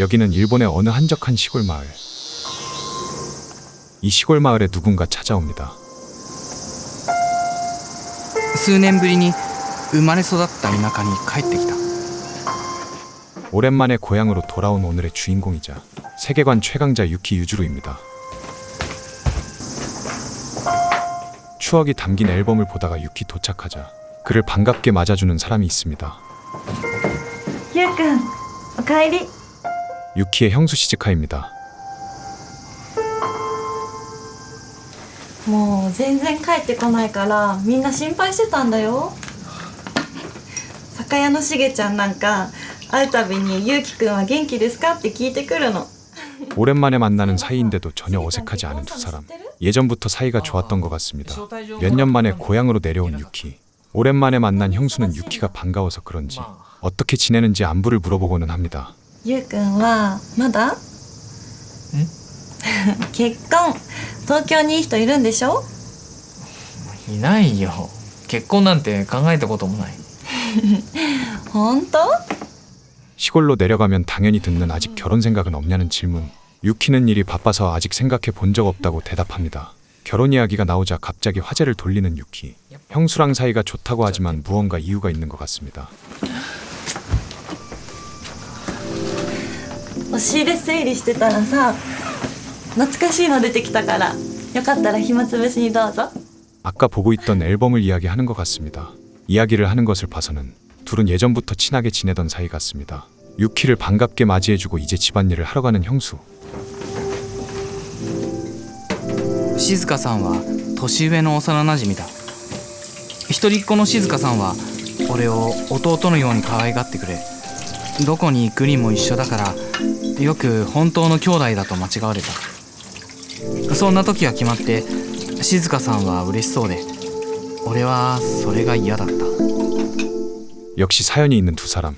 여기는 일본의 어느 한적한 시골 마을. 이 시골 마을에 누군가 찾아옵니다. 数年ぶりに生まれ育った田舎に帰ってきた。 오랜만에 고향으로 돌아온 오늘의 주인공이자 세계관 최강자 유키 유주루입니다. 추억이 담긴 앨범을 보다가 유키 도착하자 그를 반갑게 맞아주는 사람이 있습니다. ゆうくん、おかえり。 유키의 형수 시즈카입니다. もう全然帰ってこないからみんな心配してたんだよ。酒屋のしげちゃんなんか会うたびにゆうきくんは元気ですかって聞いてくるの。 오랜만에 만나는 사이인데도 전혀 어색하지 않은 두 사람. 예전부터 사이가 좋았던 것 같습니다. 몇 년 만에 고향으로 내려온 유키. 오랜만에 만난 형수는 유키가 반가워서 그런지 어떻게 지내는지 안부를 물어보고는 합니다. ゆうくんはまだ？結婚、東京にいい人いるんでしょ？いないよ。結婚なんて考えたこともない。本当？ 시골로 내려가면 당연히 듣는 아직 결혼 생각은 없냐는 질문. 유키는 일이 바빠서 아직 생각해 본 적 없다고 대답합니다. 결혼 이야기가 나오자 갑자기 화제를 돌리는 유키. 형수랑 사이가 좋다고 하지만 무언가 이유가 있는 것 같습니다. 押し入れ整理してたらさ、懐かしいの出てきたからよかったら暇つぶしにどうぞ。 아까 보고 있던 앨범을 이야기하는 것 같습니다. 이야기를 하는 것을 봐서는 둘은 예전부터 친하게 지내던 사이 같습니다. 유키를 반갑게 맞이해주고 이제 집안일을 하러 가는 형수. 静香さんは年上の幼なじみだ。一人っ子の静香さんは俺を弟のように可愛がってくれ、どこに行くにも一緒だからよく本当の兄弟だと間違われた。そんな時は決まって静香さんは嬉しそうで、俺はそれが嫌だった。 역시 사연이 있는 두 사람.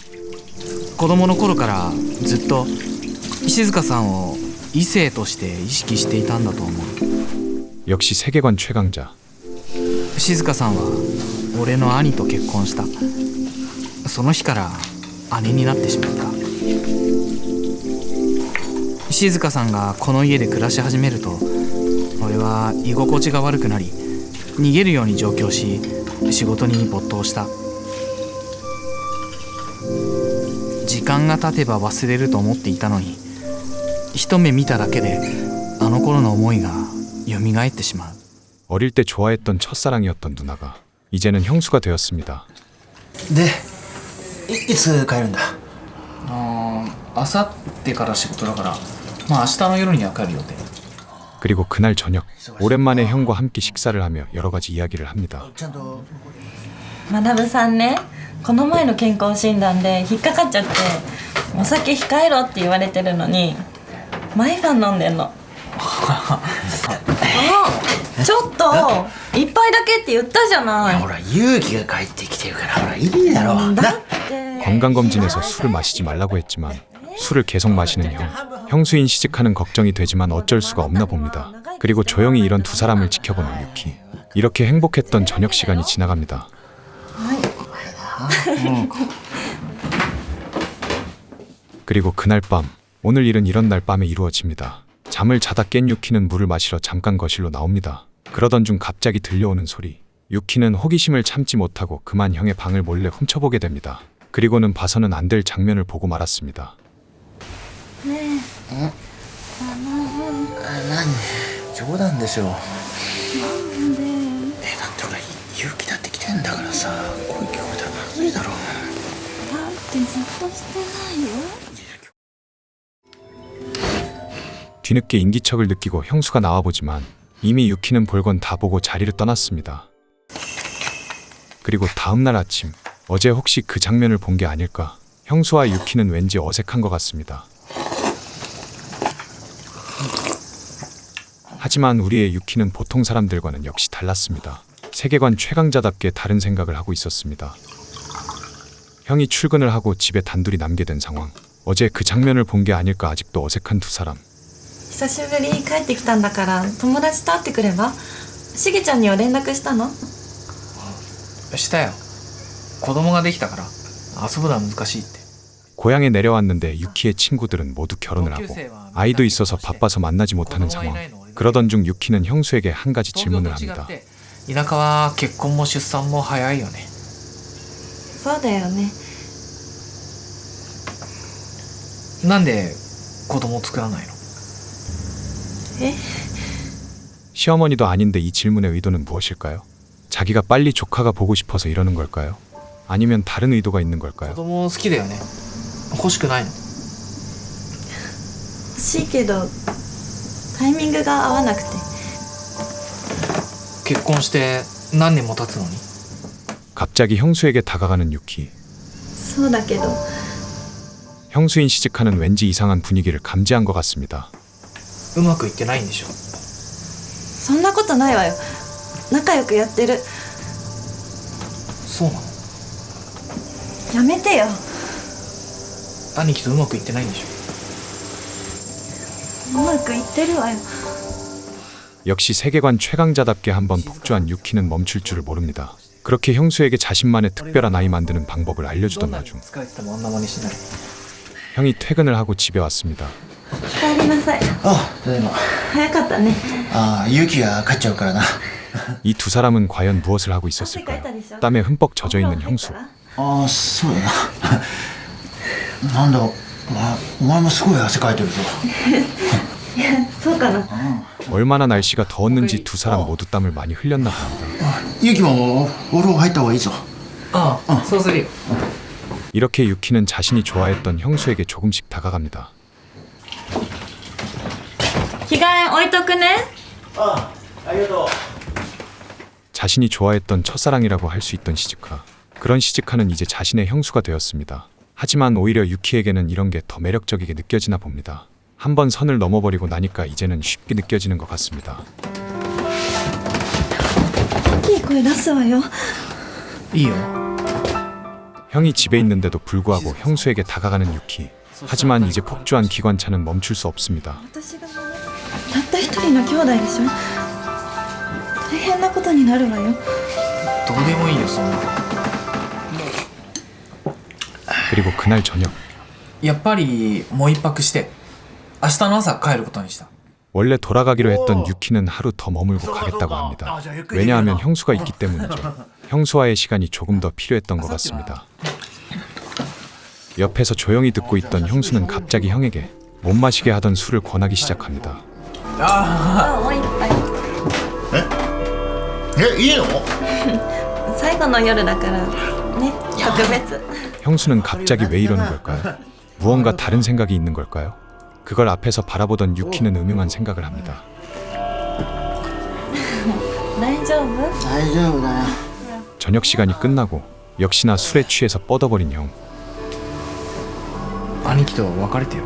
子供の頃からずっと静香さんを異性として意識していたんだと思う。 역시 세계관 최강자. 静香さんは俺の兄と結婚した。その日から姉になってしまった。静香さんがこの家で暮らし始めると、俺は居心地が悪くなり逃げるように上京し仕事に没頭した。時間が経てば忘れると思っていたのに、一目見ただけであの頃の思いが蘇ってしまう。 어릴 때 좋아했던 첫사랑이었던 누나가 이제는 형수가 되었습니다. で、いつ帰るんだ？明後日から仕事だから、まあ明日の夜には帰る予定。 그리고 그날 저녁 오랜만에 형과 함께 식사를 하며 여러 가지 이야기를 합니다. ちゃんと学さんね、この前の健康診断で引っかかっちゃってお酒控えろって言われてるのにマイファン飲んでんの。ちょっと一杯だけって言ったじゃない。ほら勇気が帰ってきてるからほらいいだろう。だって 건강검진에서 술을 마시지 말라고 했지만 술을 계속 마시는 형. 형수인 시즈카는 걱정이 되지만 어쩔 수가 없나 봅니다. 그리고 조용히 이런 두 사람을 지켜보는 유키. 이렇게 행복했던 저녁 시간이 지나갑니다. 그리고 그날 밤, 오늘 일은 이런 날 밤에 이루어집니다. 잠을 자다 깬 유키는 물을 마시러 잠깐 거실로 나옵니다. 그러던 중 갑자기 들려오는 소리. 유키는 호기심을 참지 못하고 그만 형의 방을 몰래 훔쳐보게 됩니다. 그리고는 봐서는 안 될 장면을 보고 말았습니다. ねえ、何？冗談でしょ。なんで？だってほら勇気だって来てんだからさ、声聞こえたらまずいだろう。だってずっとしてないよ。 뒤늦게 인기척을 느끼고 형수가 나와보지만 이미 유키는 볼 건 다 보고 자리를 떠났습니다. 그리고 다음날 아침, 어제 혹시 그 장면을 본 게 아닐까? 형수와 유키는 왠지 어색한 것 같습니다. 하지만 우리의 유키는 보통 사람들과는 역시 달랐습니다. 세계관 최강자답게 다른 생각을 하고 있었습니다. 형이 출근을 하고 집에 단둘이 남게 된 상황. 어제 그 장면을 본 게 아닐까 아직도 어색한 두 사람. 久しぶりに帰ってきたんだから友達と会ってくれば？しげちゃんには連絡したの？したよ。子供ができたから遊ぶのは難しいって。 고향에 내려왔는데 유키의 친구들은 모두 결혼을 하고 아이도 있어서 바빠서 만나지 못하는 상황. 그러던 중 유키는 형수에게 한 가지 질문을 합니다. 田舎は結婚も出産も早いよね。そうだよね。なんで子供を作らないの？え 시어머니도 아닌데 이 질문의 의도는 무엇일까요? 자기가 빨리 조카가 보고 싶어서 이러는 걸까요? 아니면 다른 의도가 있는 子 걸까요? 供好きだよね。欲しくないの？欲しいけどタイミングが合わなくて。結婚して何年も経つのに。 갑자기 형수에게 다가가는 유키. そうだけど 형수인 시즈카는 왠지 이상한 분위기를 감지한 것 같습니다. うまくいってないんでしょ。そんなことないわよ。仲良くやってる。そうなの？やめてよ。兄貴とうまくいってないんでしょ。うまくいってるわよ。 역시 세계관 최강자답게 한번 폭주한 유키는 멈출 줄을 모릅니다. 그렇게 형수에게 자신만의 특별한 아이 만드는 방법을 알려주던 와중 疲れててもあんな真似しない。 형이 퇴근을 하고 집에 왔습니다. 帰りなさい。あ、ただいま。早かったね。ああ、勇気が勝っちゃうからな。 이 두 사람은 과연 무엇을 하고 汗かい 있었을까요? たでしょ。 땀에 흠뻑 젖어 있는 형수. ああ、そうだな。なんだ、お前もすごい汗かいてるぞ。いや、そうかな。 얼마나 날씨가 더웠는지 두 사람 모두 땀을 많이 흘렸나 봅니다. 勇気もお風呂入った方がいいぞ。ああ、そうするよ。 이렇게 유키는 자신이 좋아했던 형수에게 조금씩 다가갑니다. 着替え置いとくね。ああ、ありがとう。 자신이 좋아했던 첫사랑이라고 할 수 있던 시즈카. 그런 시즈카는 이제 자신의 형수가 되었습니다. 하지만 오히려 유키에게는 이런 게 더 매력적이게 느껴지나 봅니다. 한번 선을 넘어버리고 나니까 이제는 쉽게 느껴지는 것 같습니다. いい声出すわよ。いいよ。 형이 집에 있는데도 불구하고 형수에게 다가가는 유키. 하지만 이제 폭주한 기관차는 멈출 수 없습니다. 私がね、たった一人の兄弟でしょ。大変なことになるわよ。どうでもいいよ、そんな。 그리고 그날 저녁 やっぱりもう一泊して明日の朝帰ることにした。 원래 돌아가기로 했던 유키는 하루 더 머물고 가겠다고 합니다. 왜냐하면 형수가 있기 때문이죠. 형수와의 시간이 조금 더 필요했던 것 같습니다. 옆에서 조용히 듣고 있던 형수는 갑자기 형에게 못 마시게 하던 술을 권하기 시작합니다. もう一杯。え、いいの？最後の夜だからね、特別。 형수는 갑자기 왜 이러는 걸까요? 무언가 다른 생각이 있는 걸까요? 그걸 앞에서 바라보던 유키는 음흉한 생각을 합니다. 大丈夫？大丈夫だよ。 저녁 시간이 끝나고 역시나 술에 취해서 뻗어버린 형. 兄貴と別れてよ。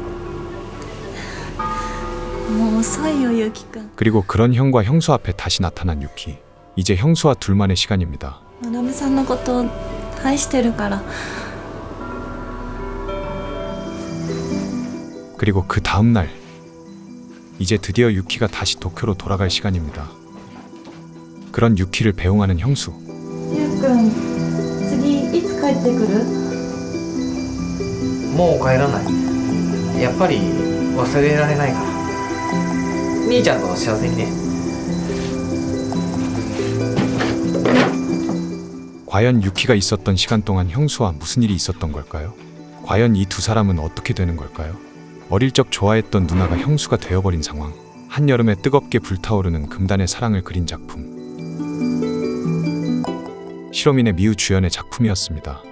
もう遅いよ、ゆうきくん。 그리고 그런 형과 형수 앞에 다시 나타난 유키. 이제 형수와 둘만의 시간입니다. マナブさんのこと愛してるから。 그리고 그 다음 날 이제 드디어 유키가 다시 도쿄로 돌아갈 시간입니다. 그런 유키를 배웅하는 형수. ゆうくん、次いつ帰ってくる？もう帰らない。やっぱり忘れられないから。兄ちゃんと幸せにね。 과연 유키가 있었던 시간 동안 형수와 무슨 일이 있었던 걸까요? 과연 이 두 사람은 어떻게 되는 걸까요? 어릴 적 좋아했던 누나가 형수가 되어버린 상황. 한여름에 뜨겁게 불타오르는 금단의 사랑을 그린 작품. 시로민의 미우 주연의 작품이었습니다.